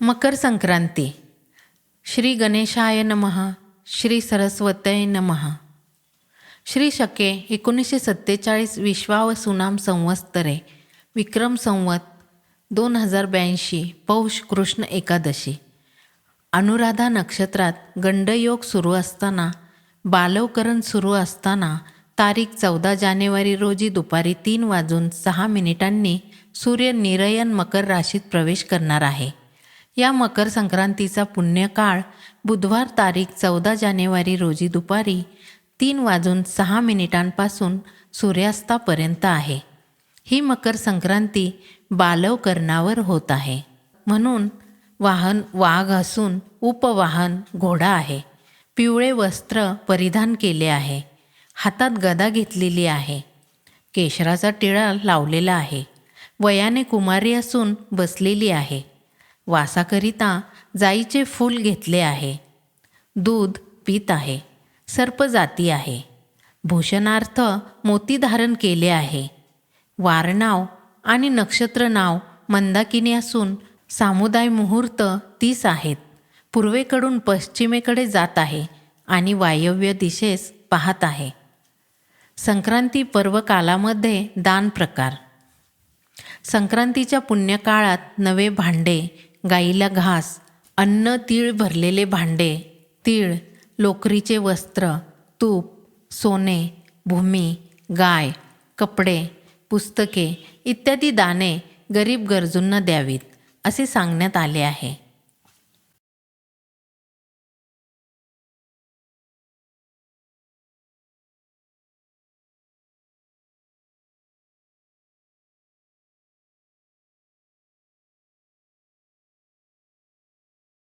मकर संक्रांती. श्री गणेशाय नमः. श्री सरस्वतये नमः. श्री शके 1947 विश्वावसुनाम संवत्सरे विक्रम संवत 2082 पौष कृष्ण एकादशी. अनुराधा नक्षत्रात गंडयोग सुरू असताना, बालवकरण सुरू असताना तारीख 14 जानेवारी रोजी दुपारी 3:06 सूर्य निरयन मकर राशीत प्रवेश करणार आहे. या मकर संक्रांतीचा पुण्यकाळ बुधवार तारीख 14 जानेवारी रोजी दुपारी 3:06 सूर्यास्तापर्यंत आहे. ही मकर संक्रांती बालवकरणावर होत आहे. म्हणून वाहन वाघ असून उपवाहन घोडा आहे. पिवळे वस्त्र परिधान केले आहे. हातात गदा घेतलेली आहे. केशराचा टिळा लावलेला आहे. वयाने कुमारी असून बसलेली आहे. वासाकरिता जाईचे फूल घेतले आहे. दूध पीत आहे. सर्पजाती आहे. भूषणार्थ मोती धारण केले आहे. वारनाव आणि नक्षत्र नाव मंदाकिनी असून सामुदाय मुहूर्त 30 आहेत. पूर्वेकडून पश्चिमेकडे जात आहे आणि वायव्य दिशेस पाहत आहे. संक्रांती पर्व कालामध्ये दान प्रकार. संक्रांतीच्या पुण्यकाळात नवे भांडे, गाईला घास, अन्न, तीळ भरलेले भांडे, तीळ, लोकरीचे वस्त्र, तूप, सोने, भूमी, गाय, कपडे, पुस्तके इत्यादी दाने गरीब गरजूंना द्यावीत असे सांगण्यात आले आहे.